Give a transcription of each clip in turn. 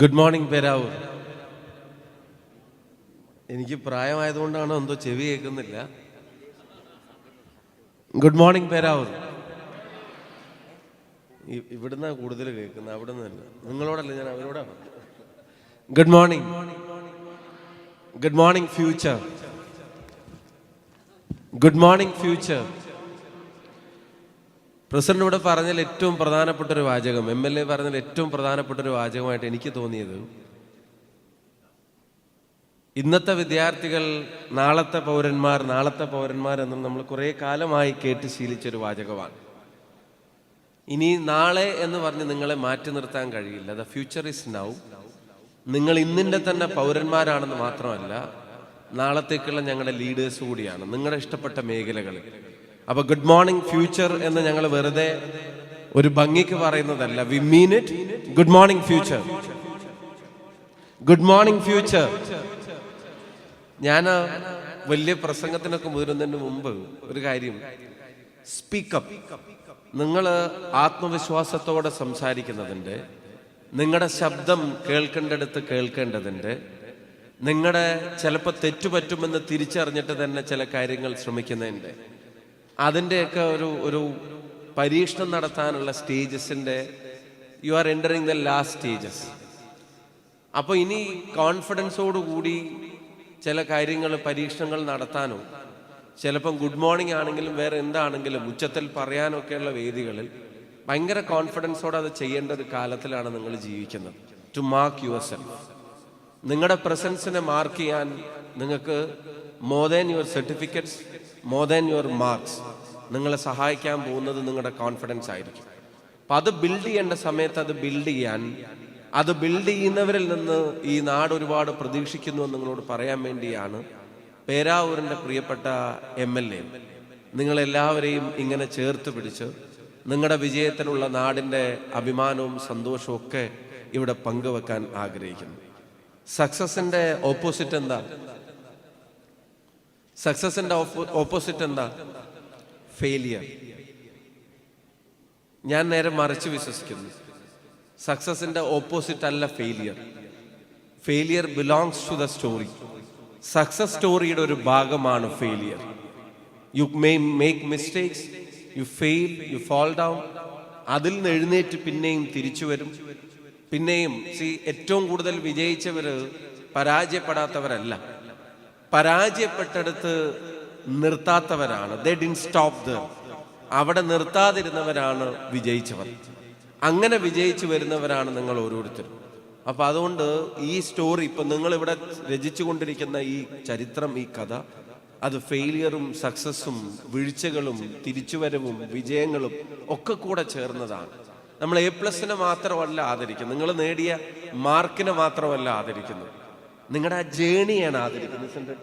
Good morning Peravoor. എനിക്ക് പ്രായമായതുകൊണ്ടാണോ എന്തോ ചെവി കേൾക്കുന്നില്ല. Good morning Peravoor. ഇവിടുന്ന് കൂടുതൽ കേൾക്കുന്നത്, അവിടെ നിന്നല്ല. നിങ്ങളോടല്ല, ഞാൻ അവരോടാണ്. Good morning. Good morning future. Good morning future. President ഇവിടെ പറഞ്ഞതിൽ ഏറ്റവും പ്രധാനപ്പെട്ട ഒരു വാചകം, MLA പറഞ്ഞതിൽ ഏറ്റവും പ്രധാനപ്പെട്ട ഒരു വാചകമായിട്ട് എനിക്ക് തോന്നിയത്, ഇന്നത്തെ വിദ്യാർത്ഥികൾ നാളത്തെ പൗരന്മാർ എന്ന് നമ്മൾ കുറേ കാലമായി കേട്ട് ശീലിച്ചൊരു വാചകമാണ്. ഇനി നാളെ എന്ന് പറഞ്ഞ് നിങ്ങളെ മാറ്റി നിർത്താൻ കഴിയില്ല. The future is now. നിങ്ങൾ ഇന്നിൻ്റെ തന്നെ പൗരന്മാരാണെന്ന് മാത്രമല്ല, നാളത്തേക്കുള്ള ഞങ്ങളുടെ ലീഡേഴ്സ് കൂടിയാണ് നിങ്ങളുടെ ഇഷ്ടപ്പെട്ട മേഖലകളിൽ. അപ്പൊ ഗുഡ് മോർണിംഗ് ഫ്യൂച്ചർ എന്ന് ഞങ്ങൾ വെറുതെ ഒരു ഭംഗിക്ക് പറയുന്നതല്ല. V mean it. Good morning future. Good morning future. ഞാൻ വലിയ പ്രസംഗത്തിനൊക്കെ മുതിരുന്നതിന് മുമ്പ് ഒരു കാര്യം, സ്പീക്കപ്പ്. നിങ്ങൾ ആത്മവിശ്വാസത്തോടെ സംസാരിക്കുന്നതിൻ്റെ, നിങ്ങളുടെ ശബ്ദം കേൾക്കേണ്ടടുത്ത് കേൾക്കേണ്ടതിൻ്റെ, നിങ്ങളുടെ ചിലപ്പോൾ തെറ്റുപറ്റുമെന്ന് തിരിച്ചറിഞ്ഞിട്ട് തന്നെ ചില കാര്യങ്ങൾ ശ്രമിക്കുന്നതിൻ്റെ, അതിൻ്റെയൊക്കെ ഒരു പരീക്ഷണം നടത്താനുള്ള സ്റ്റേജസിൻ്റെ you are entering the last stages. അപ്പോൾ ഇനി കോൺഫിഡൻസോടുകൂടി ചില കാര്യങ്ങൾ, പരീക്ഷണങ്ങൾ നടത്താനോ, ചിലപ്പം ഗുഡ് മോർണിംഗ് ആണെങ്കിലും വേറെ എന്താണെങ്കിലും ഉച്ചത്തിൽ പറയാനൊക്കെയുള്ള വേദികളിൽ ഭയങ്കര കോൺഫിഡൻസോടെ അത് ചെയ്യേണ്ട ഒരു കാലത്തിലാണ് നിങ്ങൾ ജീവിക്കുന്നത്. To mark yourself. നിങ്ങളുടെ പ്രസൻസിനെ മാർക്ക് ചെയ്യാൻ നിങ്ങൾക്ക് more than your certificates, more than your marks, നിങ്ങളെ സഹായിക്കാൻ പോകുന്നത് നിങ്ങളുടെ കോൺഫിഡൻസ് ആയിരിക്കും. അപ്പം അത് ബിൽഡ് ചെയ്യേണ്ട സമയത്ത് അത് ബിൽഡ് ചെയ്യാൻ, അത് ബിൽഡ് ചെയ്യുന്നവരിൽ നിന്ന് ഈ നാട് ഒരുപാട് പ്രതീക്ഷിക്കുന്നു എന്ന് നിങ്ങളോട് പറയാൻ വേണ്ടിയാണ് പേരാവൂരിൻ്റെ പ്രിയപ്പെട്ട MLA നിങ്ങളെല്ലാവരെയും ഇങ്ങനെ ചേർത്ത് പിടിച്ച് നിങ്ങളുടെ വിജയത്തിനുള്ള നാടിൻ്റെ അഭിമാനവും സന്തോഷവും ഒക്കെ ഇവിടെ പങ്കുവെക്കാൻ ആഗ്രഹിക്കുന്നു. സക്സസിൻ്റെ ഓപ്പോസിറ്റ് എന്താ? സക്സസിന്റെ ഓപ്പോസിറ്റ് എന്താ? ഫെയിലിയർ. ഞാൻ നേരെ മറിച്ച് വിശ്വസിക്കുന്നു. സക്സസിന്റെ ഓപ്പോസിറ്റ് അല്ല failure. Failure belongs to the story. Success സ്റ്റോറിയുടെ ഒരു ഭാഗമാണ് failure. You may make mistakes, you fail, you fall down. അതിൽ നിന്ന് എഴുന്നേറ്റ് പിന്നെയും തിരിച്ചു വരും. പിന്നെയും ഏറ്റവും കൂടുതൽ വിജയിച്ചവര് പരാജയപ്പെടാത്തവരല്ല, പരാജയപ്പെട്ടെടുത്ത് നിർത്താത്തവരാണ്. They didn't stop there. അവിടെ നിർത്താതിരുന്നവരാണ് വിജയിച്ചവർ. അങ്ങനെ വിജയിച്ചു വരുന്നവരാണ് നിങ്ങൾ ഓരോരുത്തരും. അപ്പൊ അതുകൊണ്ട് ഈ സ്റ്റോറി, ഇപ്പൊ നിങ്ങൾ ഇവിടെ രചിച്ചു കൊണ്ടിരിക്കുന്ന ഈ ചരിത്രം, ഈ കഥ, അത് ഫെയിലിയറും സക്സസ്സും വീഴ്ചകളും തിരിച്ചുവരവും വിജയങ്ങളും ഒക്കെ കൂടെ ചേർന്നതാണ്. നമ്മൾ A+ മാത്രമല്ല ആദരിക്കുന്നത്, നിങ്ങൾ നേടിയ മാർക്കിനെ മാത്രമല്ല ആദരിക്കുന്നത്, നിങ്ങളുടെ ആ ജേണിയാണ് ആദരിക്കുന്നത്.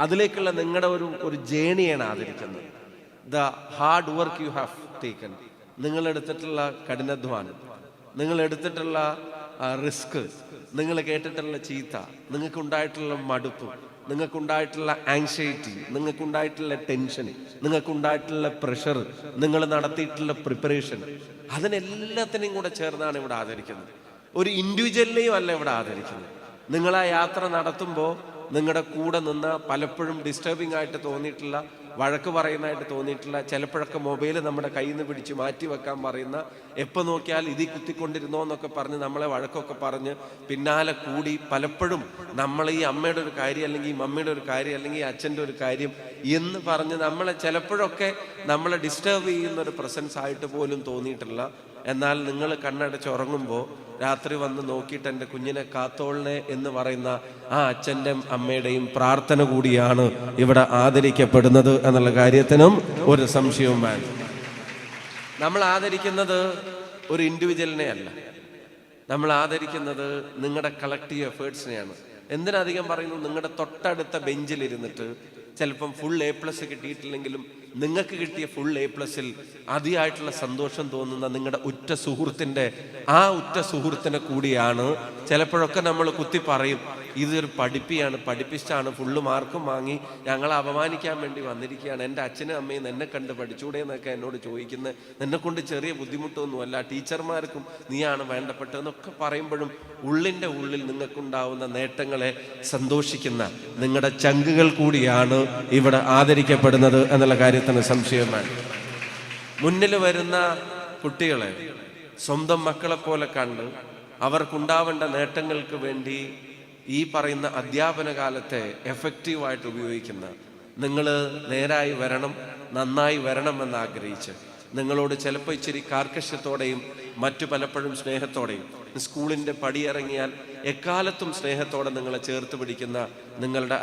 അതിലേക്കുള്ള നിങ്ങളുടെ ഒരു ജേണിയാണ് ആദരിക്കുന്നത്. The hard work you have taken. നിങ്ങൾ എടുത്തിട്ടുള്ള കഠിനാധ്വാനം, നിങ്ങൾ എടുത്തിട്ടുള്ള റിസ്ക്, നിങ്ങൾ കേട്ടിട്ടുള്ള ചീത്ത, നിങ്ങൾക്കുണ്ടായിട്ടുള്ള മടുപ്പ്, നിങ്ങൾക്കുണ്ടായിട്ടുള്ള ആങ്സൈറ്റി, നിങ്ങൾക്കുണ്ടായിട്ടുള്ള ടെൻഷൻ, നിങ്ങൾക്കുണ്ടായിട്ടുള്ള പ്രഷർ, നിങ്ങൾ നടത്തിയിട്ടുള്ള പ്രിപ്പറേഷൻ, അതിനെല്ലാത്തിനെയും കൂടെ ചേർന്നാണ് ഇവിടെ ആദരിക്കുന്നത്. ഒരു ഇൻഡിവിജ്വലിനെയും അല്ല ഇവിടെ ആദരിക്കുന്നത്. നിങ്ങൾ ആ യാത്ര നടത്തുമ്പോൾ നിങ്ങളുടെ കൂടെ നിന്ന് പലപ്പോഴും ഡിസ്റ്റർബിംഗ് ആയിട്ട് തോന്നിയിട്ടുള്ള, വഴക്ക് പറയുന്നതായിട്ട് തോന്നിയിട്ടുള്ള, ചിലപ്പോഴൊക്കെ മൊബൈൽ നമ്മുടെ കയ്യിൽ നിന്ന് പിടിച്ച് മാറ്റി വെക്കാൻ പറയുന്ന, എപ്പോൾ നോക്കിയാൽ ഇതിൽ കുത്തിക്കൊണ്ടിരുന്നോ എന്നൊക്കെ പറഞ്ഞ് നമ്മളെ വഴക്കൊക്കെ പറഞ്ഞ് പിന്നാലെ കൂടി പലപ്പോഴും നമ്മൾ ഈ അമ്മയുടെ ഒരു കാര്യം, അല്ലെങ്കിൽ ഈ മമ്മിയുടെ ഒരു കാര്യം, അല്ലെങ്കിൽ ഈ അച്ഛൻ്റെ ഒരു കാര്യം എന്ന് പറഞ്ഞ് നമ്മളെ ചിലപ്പോഴൊക്കെ നമ്മളെ ഡിസ്റ്റർബ് ചെയ്യുന്ന ഒരു പ്രസൻസ് ആയിട്ട് പോലും തോന്നിയിട്ടുള്ള, എന്നാൽ നിങ്ങൾ കണ്ണടച്ച് ഉറങ്ങുമ്പോൾ രാത്രി വന്ന് നോക്കിയിട്ട് എൻ്റെ കുഞ്ഞിനെ കാത്തോളനെ എന്ന് പറയുന്ന ആ അച്ഛൻ്റെയും അമ്മയുടെയും പ്രാർത്ഥന കൂടിയാണ് ഇവിടെ ആദരിക്കപ്പെടുന്നത് എന്നുള്ള കാര്യത്തിനും ഒരു സംശയവും വേണ്ട. നമ്മൾ ആദരിക്കുന്നത് ഒരു ഇൻഡിവിജ്വലിനെ അല്ല, നമ്മൾ ആദരിക്കുന്നത് നിങ്ങളുടെ കളക്റ്റീവ് എഫേർട്സിനെയാണ്. എന്തിനധികം പറയുന്നു, നിങ്ങളുടെ തൊട്ടടുത്ത ബെഞ്ചിലിരുന്നിട്ട് ചിലപ്പം ഫുൾ A+ കിട്ടിയിട്ടില്ലെങ്കിലും നിങ്ങൾക്ക് കിട്ടിയ ഫുൾ A+ൽ അതിയായിട്ടുള്ള സന്തോഷം തോന്നുന്ന നിങ്ങളുടെ ഉറ്റ സുഹൃത്തിൻ്റെ ആ ഉറ്റ സുഹൃത്തിനെ കൂടിയാണ് ചിലപ്പോഴൊക്കെ നമ്മൾ കുത്തി പറയും, ഇതൊരു പഠിപ്പിയാണ്, പഠിപ്പിച്ചാണ്, ഫുള്ള് മാർക്കും വാങ്ങി ഞങ്ങളെ അപമാനിക്കാൻ വേണ്ടി വന്നിരിക്കുകയാണ്, എൻ്റെ അച്ഛനും അമ്മയും എന്നെ കണ്ട് പഠിച്ചൂടെ എന്നൊക്കെ എന്നോട് ചോദിക്കുന്നത്, എന്നെ കൊണ്ട് ചെറിയ ബുദ്ധിമുട്ടൊന്നുമല്ല, ടീച്ചർമാർക്കും നീയാണ് വേണ്ടപ്പെട്ടതെന്നൊക്കെ പറയുമ്പോഴും ഉള്ളിൻ്റെ ഉള്ളിൽ നിങ്ങൾക്കുണ്ടാവുന്ന നേട്ടങ്ങളെ സന്തോഷിക്കുന്ന നിങ്ങളുടെ ചങ്കുകൾ കൂടിയാണ് ഇവിടെ ആദരിക്കപ്പെടുന്നത് എന്നുള്ള കാര്യത്തിന് സംശയം വേണ്ട. മുന്നിൽ വരുന്ന കുട്ടികളെ സ്വന്തം മക്കളെ പോലെ കണ്ട് അവർക്കുണ്ടാവേണ്ട നേട്ടങ്ങൾക്ക് വേണ്ടി ഈ പറയുന്ന അധ്യാപന കാലത്തെ എഫക്റ്റീവായിട്ട് ഉപയോഗിക്കുന്ന നിങ്ങൾ നേരായി വരണം, നന്നായി വരണം എന്ന് ആഗ്രഹിച്ച് നിങ്ങളോട് ചിലപ്പോൾ ഇച്ചിരി കാർക്കശ്യത്തോടെയും മറ്റു പലപ്പോഴും സ്നേഹത്തോടെയും സ്കൂളിൻ്റെ പടിയിറങ്ങിയാൽ എക്കാലത്തും സ്നേഹത്തോടെ നിങ്ങളെ ചേർത്ത് പിടിക്കുന്ന നിങ്ങളുടെ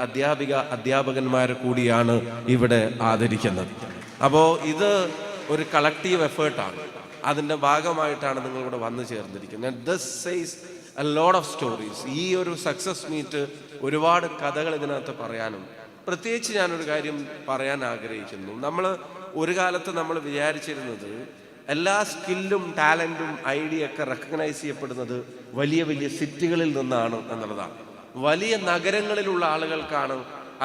അധ്യാപകന്മാരെ കൂടിയാണ് ഇവിടെ ആദരിക്കുന്നത്. അപ്പോൾ ഇത് ഒരു കളക്റ്റീവ് എഫേർട്ടാണ്. അതിൻ്റെ ഭാഗമായിട്ടാണ് നിങ്ങളിവിടെ വന്നു ചേർന്നിരിക്കുന്നത്. This says a lot of stories. ഈ ഒരു സക്സസ് മീറ്റ് ഒരുപാട് കഥകൾ ഇതിനകത്ത് പറയാനും, പ്രത്യേകിച്ച് ഞാനൊരു കാര്യം പറയാൻ ആഗ്രഹിക്കുന്നു. നമ്മൾ ഒരു കാലത്ത് നമ്മൾ വിചാരിച്ചിരുന്നത് എല്ലാ സ്കില്ലും ടാലൻറ്റും ഐഡിയ ഒക്കെ റെക്കഗ്നൈസ് ചെയ്യപ്പെടുന്നത് വലിയ വലിയ സിറ്റികളിൽ നിന്നാണ് എന്നുള്ളതാണ്. വലിയ നഗരങ്ങളിലുള്ള ആളുകൾക്കാണ്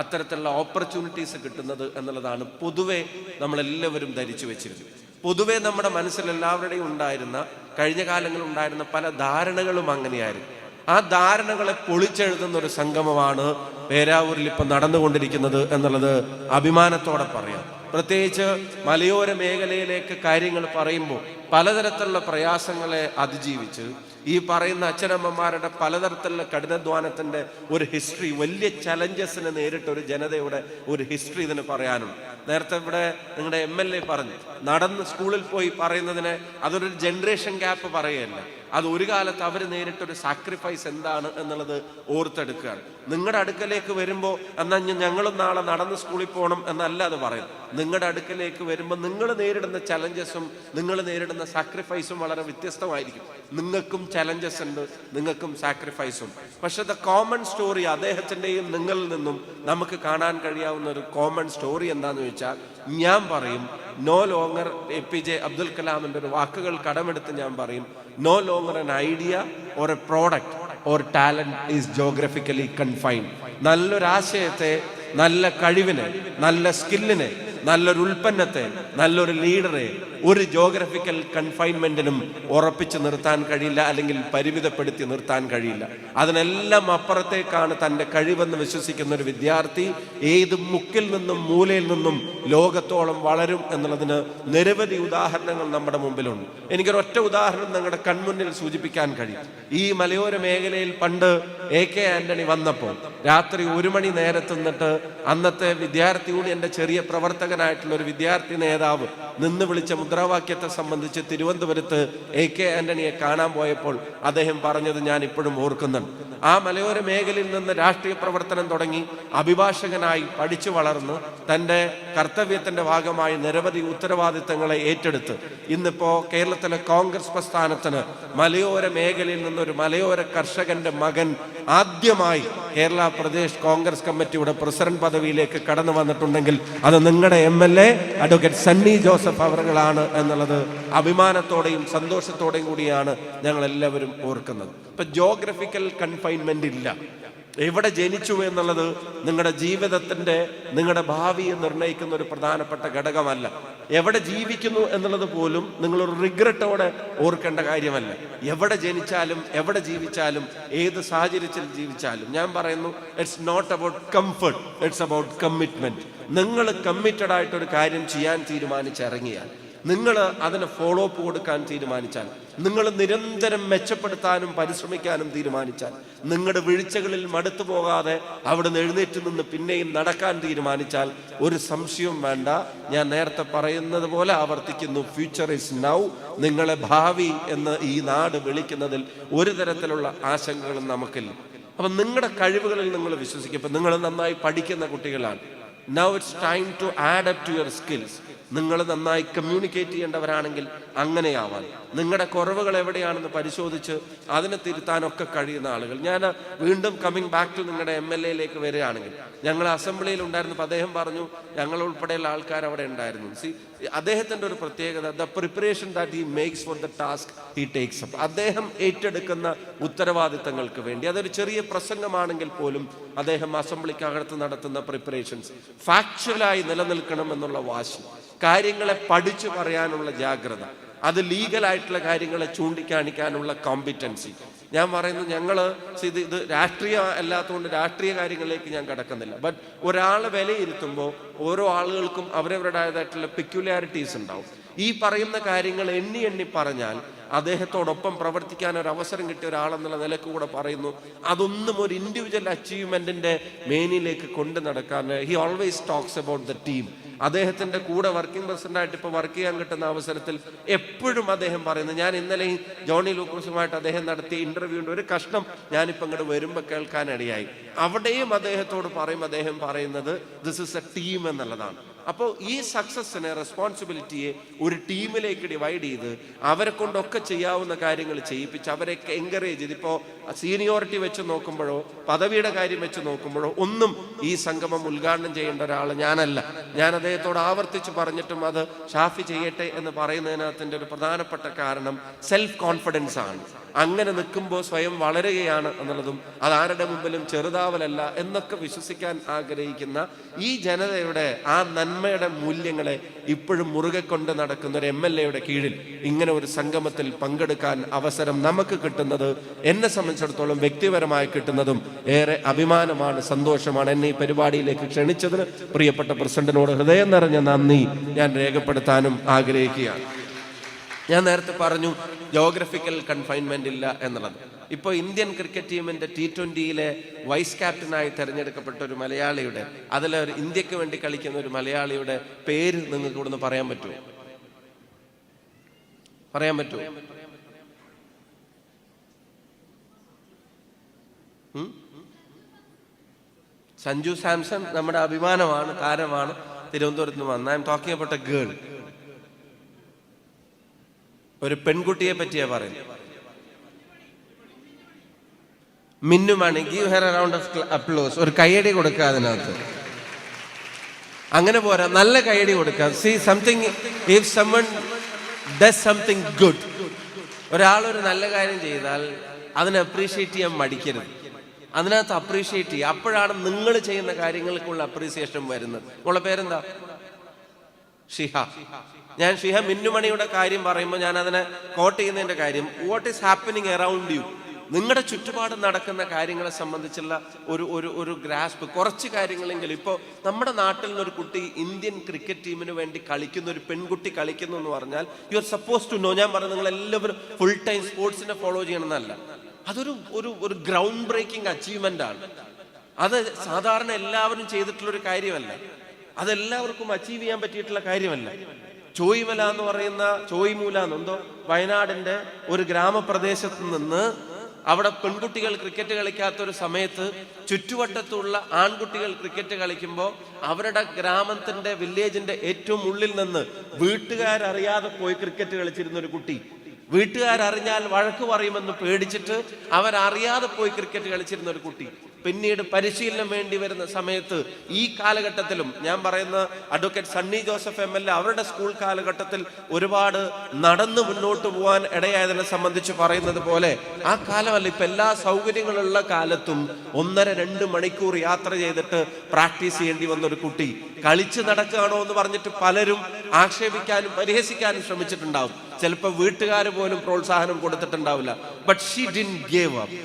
അത്തരത്തിലുള്ള ഓപ്പർച്യൂണിറ്റീസ് കിട്ടുന്നത് എന്നുള്ളതാണ് പൊതുവെ നമ്മളെല്ലാവരും ധരിച്ചു വെച്ചിരുന്നത്. പൊതുവെ നമ്മുടെ മനസ്സിൽ എല്ലാവരുടെയും ഉണ്ടായിരുന്ന, കഴിഞ്ഞ കാലങ്ങളിൽ ഉണ്ടായിരുന്ന പല ധാരണകളും അങ്ങനെയായിരുന്നു. ആ ധാരണകളെ പൊളിച്ചെഴുതുന്ന ഒരു സംഗമമാണ് പേരാവൂരിൽ ഇപ്പം നടന്നുകൊണ്ടിരിക്കുന്നത് എന്നുള്ളത് അഭിമാനത്തോടെ പറയാം. പ്രത്യേകിച്ച് മലയോര മേഖലയിലേക്ക് കാര്യങ്ങൾ പറയുമ്പോൾ പലതരത്തിലുള്ള പ്രയാസങ്ങളെ അതിജീവിച്ച് ഈ പറയുന്ന അച്ഛനമ്മമാരുടെ പലതരത്തിലുള്ള കഠിനാധ്വാനത്തിൻ്റെ ഒരു ഹിസ്റ്ററി, വലിയ ചലഞ്ചസിനെ നേരിട്ട ഒരു ജനതയുടെ ഒരു ഹിസ്റ്ററി ഇതിന് പറയാനുണ്ട്. നേരത്തെ ഇവിടെ നിങ്ങളുടെ MLA പറഞ്ഞു, നടന്ന് സ്കൂളിൽ പോയി പറയുന്നതിനെ അതൊരു ജനറേഷൻ ഗ്യാപ്പ് പറയുകയല്ല, അത് ഒരു കാലത്ത് അവർ നേരിട്ടൊരു സാക്രിഫൈസ് എന്താണ് എന്നുള്ളത് ഓർത്തെടുക്കുകയാണ്. നിങ്ങളുടെ അടുക്കലേക്ക് വരുമ്പോൾ എന്നാൽ ഞങ്ങളും നാളെ നടന്ന് സ്കൂളിൽ പോകണം എന്നല്ല അത് പറയുന്നത്. നിങ്ങളുടെ അടുക്കലേക്ക് വരുമ്പോൾ നിങ്ങൾ നേരിടുന്ന ചലഞ്ചസും നിങ്ങൾ നേരിടുന്ന സാക്രിഫൈസും വളരെ വ്യത്യസ്തമായിരിക്കും. നിങ്ങൾക്കും ചലഞ്ചസ് ഉണ്ട്, നിങ്ങൾക്കും സാക്രിഫൈസും. പക്ഷെ ദ കോമൺ സ്റ്റോറി അദ്ദേഹത്തിൻ്റെയും നിങ്ങളിൽ നിന്നും നമുക്ക് കാണാൻ കഴിയാവുന്ന ഒരു കോമൺ സ്റ്റോറി എന്താണെന്ന് ചോദിച്ചാൽ, ഞാൻ പറയും നോ ലോങ്ങർ APJ അബ്ദുൽ കലാമിൻ്റെ ഒരു വാക്കുകൾ കടമെടുത്ത് ഞാൻ പറയും, no longer an idea or a product or talent is geographically confined. നല്ലൊരാശയത്തെ, നല്ല കഴിവിനെ, നല്ല സ്കില്ലിനെ, നല്ലൊരു ഉൽപ്പന്നത്തെ, നല്ലൊരു ലീഡറെ ഒരു ജോഗ്രഫിക്കൽ കൺഫൈൻമെന്റിനും ഉറപ്പിച്ചു നിർത്താൻ കഴിയില്ല, അല്ലെങ്കിൽ പരിമിതപ്പെടുത്തി നിർത്താൻ കഴിയില്ല. അതിനെല്ലാം അപ്പുറത്തേക്കാണ് തൻ്റെ കഴിവെന്ന് വിശ്വസിക്കുന്ന ഒരു വിദ്യാർത്ഥി ഏത് മുക്കിൽ നിന്നും മൂലയിൽ നിന്നും ലോകത്തോളം വളരും എന്നുള്ളതിന് നിരവധി ഉദാഹരണങ്ങൾ നമ്മുടെ മുമ്പിലുണ്ട്. എനിക്കൊരൊറ്റ ഉദാഹരണം നിങ്ങളുടെ കൺമുന്നിൽ സൂചിപ്പിക്കാൻ കഴിയും. ഈ മലയോര മേഖലയിൽ പണ്ട് AK ആന്റണി വന്നപ്പോൾ രാത്രി 1 മണി നേരത്ത് നിന്നിട്ട് അന്നത്തെ വിദ്യാർത്ഥി യൂണിയന്റെ ചെറിയ പ്രവർത്തകനായിട്ടുള്ള ഒരു വിദ്യാർത്ഥി നേതാവ് നിന്ന് വിളിച്ച മുദ്രാവാക്യത്തെ സംബന്ധിച്ച് തിരുവനന്തപുരത്ത് AK ആന്റണിയെ കാണാൻ പോയപ്പോൾ അദ്ദേഹം പറഞ്ഞത് ഞാൻ ഇപ്പോഴും ഓർക്കുന്നുണ്ട്. ആ മലയോര മേഖലയിൽ നിന്ന് രാഷ്ട്രീയ പ്രവർത്തനം തുടങ്ങി അഭിഭാഷകനായി പഠിച്ചു വളർന്ന് തൻ്റെ കർത്തവ്യത്തിന്റെ ഭാഗമായി നിരവധി ഉത്തരവാദിത്തങ്ങളെ ഏറ്റെടുത്ത് ഇന്നിപ്പോ കേരളത്തിലെ കോൺഗ്രസ് പ്രസ്ഥാനത്തിന് മലയോര മേഖലയിൽ നിന്നൊരു മലയോര കർഷകന്റെ മകൻ ആദ്യമായി കേരള പ്രദേശ് കോൺഗ്രസ് കമ്മിറ്റിയുടെ പ്രസിഡന്റ് പദവിയിലേക്ക് കടന്നു വന്നിട്ടുണ്ടെങ്കിൽ അത് നിങ്ങളുടെ MLA അഡ്വക്കേറ്റ് സണ്ണി ജോസഫ് അവറുകളാണ് എന്നുള്ളത് അഭിമാനത്തോടെയും സന്തോഷത്തോടെയും കൂടിയാണ് ഞങ്ങൾ എല്ലാവരും ഓർക്കുന്നത്. ഇപ്പൊ ജോഗ്രഫിക്കൽ കൺഫൈൻമെന്റ് ഇല്ല. എവിടെ ജനിച്ചു എന്നുള്ളത് നിങ്ങളുടെ ജീവിതത്തിന്റെ, നിങ്ങളുടെ ഭാവിയെ നിർണ്ണയിക്കുന്ന ഒരു പ്രധാനപ്പെട്ട ഘടകമല്ല. എവിടെ ജീവിക്കുന്നു എന്നുള്ളത് പോലും നിങ്ങളൊരു റിഗ്രറ്റോടെ ഓർക്കേണ്ട കാര്യമല്ല. എവിടെ ജനിച്ചാലും എവിടെ ജീവിച്ചാലും ഏത് സാഹചര്യത്തിൽ ജീവിച്ചാലും ഞാൻ പറയുന്നു, it's not about comfort, it's about commitment. നിങ്ങൾ കമ്മിറ്റഡ് ആയിട്ടൊരു കാര്യം ചെയ്യാൻ തീരുമാനിച്ചിറങ്ങിയാൽ, നിങ്ങൾ അതിന് ഫോളോ അപ്പ് കൊടുക്കാൻ തീരുമാനിച്ചാൽ, നിങ്ങൾ നിരന്തരം മെച്ചപ്പെടുത്താനും പരിശ്രമിക്കാനും തീരുമാനിച്ചാൽ, നിങ്ങളുടെ വീഴ്ചകളിൽ മടുത്തു പോകാതെ അവിടെ നിന്ന് എഴുന്നേറ്റ് നിന്ന് പിന്നെയും നടക്കാൻ തീരുമാനിച്ചാൽ, ഒരു സംശയവും വേണ്ട, ഞാൻ നേരത്തെ പറയുന്നത് പോലെ ആവർത്തിക്കുന്നു, ഫ്യൂച്ചർ ഇസ് നൗ. നിങ്ങളെ ഭാവി എന്ന് ഈ നാട് വിളിക്കുന്നതിൽ ഒരു തരത്തിലുള്ള ആശങ്കകളും നമുക്കില്ല. അപ്പം നിങ്ങളുടെ കഴിവുകളിൽ നിങ്ങൾ വിശ്വസിക്കും. ഇപ്പം നിങ്ങൾ നന്നായി പഠിക്കുന്ന കുട്ടികളാണ്. Now it's time to add up to your skills. നിങ്ങൾ നന്നായി കമ്മ്യൂണിക്കേറ്റ് ചെയ്യേണ്ടവരാണെങ്കിൽ അങ്ങനെയാവാൻ, നിങ്ങളുടെ കുറവുകൾ എവിടെയാണെന്ന് പരിശോധിച്ച് അതിനെ തിരുത്താനൊക്കെ കഴിയുന്ന ആളുകൾ. ഞാൻ വീണ്ടും കമ്മിങ് ബാക്ക് ടു നിങ്ങളുടെ MLA-യിലേക്ക് വരികയാണെങ്കിൽ, ഞങ്ങൾ അസംബ്ലിയിൽ ഉണ്ടായിരുന്നപ്പോൾ അദ്ദേഹം പറഞ്ഞു, ഞങ്ങൾ ഉൾപ്പെടെയുള്ള ആൾക്കാർ അവിടെ ഉണ്ടായിരുന്നു. അദ്ദേഹത്തിൻ്റെ ഒരു പ്രത്യേകത, the preparation that he makes for the task he takes up. അദ്ദേഹം ഏറ്റെടുക്കുന്ന ഉത്തരവാദിത്തങ്ങൾക്ക് വേണ്ടി, അതൊരു ചെറിയ പ്രസംഗമാണെങ്കിൽ പോലും അദ്ദേഹം അസംബ്ലിക്കകത്ത് നടത്തുന്ന പ്രിപ്പറേഷൻസ് ഫാക്ച്വലായി നിലനിൽക്കണം എന്നുള്ള വാശി, കാര്യങ്ങളെ പഠിച്ചു പറയാനുള്ള ജാഗ്രത, അത് ലീഗലായിട്ടുള്ള കാര്യങ്ങളെ ചൂണ്ടിക്കാണിക്കാനുള്ള കോമ്പിറ്റൻസി. ഞാൻ പറയുന്നു, ഇത് രാഷ്ട്രീയ അല്ലാത്തതുകൊണ്ട് രാഷ്ട്രീയ കാര്യങ്ങളിലേക്ക് ഞാൻ കടക്കുന്നില്ല. ബട്ട് ഒരാളെ വിലയിരുത്തുമ്പോൾ ഓരോ ആളുകൾക്കും അവരവരുടേതായിട്ടുള്ള പെക്യുലാരിറ്റീസ് ഉണ്ടാവും. ഈ പറയുന്ന കാര്യങ്ങൾ എണ്ണി എണ്ണി പറഞ്ഞാൽ അദ്ദേഹത്തോടൊപ്പം പ്രവർത്തിക്കാൻ ഒരു അവസരം കിട്ടിയ ഒരാളെന്നുള്ള നിലക്ക് കൂടെ പറയുന്നു, അതൊന്നും ഒരു ഇൻഡിവിജ്വൽ അച്ചീവ്മെന്റിന്റെ മേനിലേക്ക് കൊണ്ടു നടക്കാൻ. He always talks about the team. അദ്ദേഹത്തിന്റെ കൂടെ വർക്കിംഗ് പ്രസിഡന്റായിട്ട് ഇപ്പോൾ വർക്ക് ചെയ്യാൻ കിട്ടുന്ന അവസരത്തിൽ എപ്പോഴും അദ്ദേഹം പറയുന്നത്, ഞാൻ ഇന്നലെ ജോണി ലൂക്കോസുമായിട്ട് അദ്ദേഹം നടത്തിയ ഇന്റർവ്യൂവിന്റെ ഒരു കഷ്ണം ഞാനിപ്പോൾ ഇങ്ങോട്ട് വരുമ്പോൾ കേൾക്കാനിടയായി. അവിടെയും അദ്ദേഹത്തോട് അദ്ദേഹം പറയുന്നത് ദിസ് ഇസ് എ ടീം എന്നുള്ളതാണ്. അപ്പോൾ ഈ സക്സസിനെ, റെസ്പോൺസിബിലിറ്റിയെ ഒരു ടീമിലേക്ക് ഡിവൈഡ് ചെയ്ത് അവരെ കൊണ്ടൊക്കെ ചെയ്യാവുന്ന കാര്യങ്ങൾ ചെയ്യിപ്പിച്ച് അവരെ എൻകറേജ് ചെയ്ത്, ഇപ്പോൾ സീനിയോറിറ്റി വെച്ച് നോക്കുമ്പോഴോ പദവിയുടെ കാര്യം വെച്ച് നോക്കുമ്പോഴോ ഒന്നും ഈ സംഗമം ഉദ്ഘാടനം ചെയ്യേണ്ട ഒരാൾ ഞാനല്ല. ഞാൻ അദ്ദേഹത്തോട് ആവർത്തിച്ച് പറഞ്ഞിട്ടും അത് ഷാഫി ചെയ്യട്ടെ എന്ന് പറയുന്നതിനകത്തിൻ്റെ ഒരു പ്രധാനപ്പെട്ട കാരണം സെൽഫ് കോൺഫിഡൻസ് ആണ്. അങ്ങനെ നിൽക്കുമ്പോൾ സ്വയം വളരുകയാണ് എന്നുള്ളതും അതാരുടെ മുമ്പിലും ചെറുതാവലല്ല എന്നൊക്കെ വിശ്വസിക്കാൻ ആഗ്രഹിക്കുന്ന ഈ ജനതയുടെ ആ നന്മയുടെ മൂല്യങ്ങളെ ഇപ്പോഴും മുറുകെ കൊണ്ട് നടക്കുന്ന ഒരു MLA-യുടെ കീഴിൽ ഇങ്ങനെ ഒരു സംഗമത്തിൽ പങ്കെടുക്കാൻ അവസരം നമുക്ക് കിട്ടുന്നത്, എന്നെ സംബന്ധിച്ചിടത്തോളം വ്യക്തിപരമായി കിട്ടുന്നതും ഏറെ അഭിമാനമാണ്, സന്തോഷമാണ്. എന്നെ ഈ പരിപാടിയിലേക്ക് ക്ഷണിച്ചതിന് പ്രിയപ്പെട്ട പ്രസിഡന്റിനോട് ഹൃദയം നിറഞ്ഞ നന്ദി ഞാൻ രേഖപ്പെടുത്താനും ആഗ്രഹിക്കുകയാണ്. ഞാൻ നേരത്തെ പറഞ്ഞു ജോഗ്രഫിക്കൽ കൺഫൈൻമെന്റ് ഇല്ല എന്നുള്ളത്. ഇപ്പോൾ ഇന്ത്യൻ ക്രിക്കറ്റ് ടീമിന്റെ T20-യിലെ വൈസ് ക്യാപ്റ്റനായി തെരഞ്ഞെടുക്കപ്പെട്ട ഒരു മലയാളിയുടെ, അതിലൊരു ഇന്ത്യക്ക് വേണ്ടി കളിക്കുന്ന ഒരു മലയാളിയുടെ പേര് നിങ്ങൾക്ക് ഇവിടുന്ന് പറയാൻ പറ്റുമോ? സഞ്ജു സാംസൺ നമ്മുടെ അഭിമാനമാണ്, താരമാണ്, തിരുവനന്തപുരത്ത് നിന്ന് വന്ന. I am talking about a girl. ഒരു പെൺകുട്ടിയെ പറ്റിയാ പറയുന്നത്. Minnumani, give her a round of applause. ഒരു കയ്യടി കൊടുക്കുക അതിനകത്ത്. അങ്ങനെ പോരാ, നല്ല കയ്യടി കൊടുക്കുക. See something, if someone does something good, ഒരാളൊരു നല്ല കാര്യം ചെയ്താൽ അതിനെ അപ്രീഷിയേറ്റ് ചെയ്യാൻ മടിക്കരുത്. അതിനകത്ത് അപ്രീഷിയേറ്റ് ചെയ്യുക. അപ്പോഴാണ് നിങ്ങൾ ചെയ്യുന്ന കാര്യങ്ങൾക്കുള്ള അപ്രീസിയേഷൻ വരുന്നത്. ഉള്ള പേരെന്താ? ഷിഹ. ഞാൻ ഷിഹ മിന്നുമണിയുടെ കാര്യം പറയുമ്പോൾ ഞാൻ അതിനെ കോട്ട് ചെയ്യുന്നതിന്റെ കാര്യം, what is happening around U, നിങ്ങളുടെ ചുറ്റുപാട് നടക്കുന്ന കാര്യങ്ങളെ സംബന്ധിച്ചുള്ള ഒരു ഗ്രാസ്പ്, കുറച്ച് കാര്യങ്ങളെങ്കിലും. ഇപ്പോൾ നമ്മുടെ നാട്ടിൽ നിന്നൊരു കുട്ടി ഇന്ത്യൻ ക്രിക്കറ്റ് ടീമിന് വേണ്ടി കളിക്കുന്ന, ഒരു പെൺകുട്ടി കളിക്കുന്നു എന്ന് പറഞ്ഞാൽ you are suppose to know. ഞാൻ പറഞ്ഞു, നിങ്ങൾ എല്ലാവരും ഫുൾ ടൈം സ്പോർട്സിനെ ഫോളോ ചെയ്യണമെന്നല്ല. അതൊരു ഗ്രൗണ്ട് ബ്രേക്കിംഗ് അച്ചീവ്മെന്റ് ആണ്. അത് സാധാരണ എല്ലാവരും ചെയ്തിട്ടുള്ളൊരു കാര്യമല്ല. അതെല്ലാവർക്കും അച്ചീവ് ചെയ്യാൻ പറ്റിയിട്ടുള്ള കാര്യമല്ല. ചോയ്മല എന്ന് പറയുന്ന, ചോയ്മൂല എന്നെന്തോ, വയനാടിന്റെ ഒരു ഗ്രാമപ്രദേശത്ത് നിന്ന് അവിടെ പെൺകുട്ടികൾ ക്രിക്കറ്റ് കളിക്കാത്തൊരു സമയത്ത് ചുറ്റുവട്ടത്തുള്ള ആൺകുട്ടികൾ ക്രിക്കറ്റ് കളിക്കുമ്പോൾ അവരുടെ ഗ്രാമത്തിന്റെ, വില്ലേജിന്റെ ഏറ്റവും ഉള്ളിൽ നിന്ന് വീട്ടുകാരറിയാതെ പോയി ക്രിക്കറ്റ് കളിച്ചിരുന്ന ഒരു കുട്ടി, വീട്ടുകാരറിഞ്ഞാൽ വഴക്ക് പറയുമെന്ന് പേടിച്ചിട്ട് അവരറിയാതെ പോയി ക്രിക്കറ്റ് കളിച്ചിരുന്ന ഒരു കുട്ടി, പിന്നീട് പരിശീലനം വേണ്ടി വരുന്ന സമയത്ത് ഈ കാലഘട്ടത്തിലും, ഞാൻ പറയുന്ന അഡ്വക്കേറ്റ് സണ്ണി ജോസഫ് MLA അവരുടെ സ്കൂൾ കാലഘട്ടത്തിൽ ഒരുപാട് നടന്നു മുന്നോട്ട് പോകാൻ ഇടയായതിനെ സംബന്ധിച്ച് പറയുന്നത് പോലെ ആ കാലമല്ല, ഇപ്പൊ എല്ലാ സൗകര്യങ്ങളുള്ള കാലത്തും 1.5-2 മണിക്കൂർ യാത്ര ചെയ്തിട്ട് പ്രാക്ടീസ് ചെയ്യേണ്ടി വന്ന ഒരു കുട്ടി കളിച്ച് നടക്കുകയാണോ എന്ന് പറഞ്ഞിട്ട് പലരും ആക്ഷേപിക്കാനും പരിഹസിക്കാനും ശ്രമിച്ചിട്ടുണ്ടാവും. ചിലപ്പോൾ വീട്ടുകാർ പോലും പ്രോത്സാഹനം കൊടുത്തിട്ടുണ്ടാവില്ല. But she didn't give up.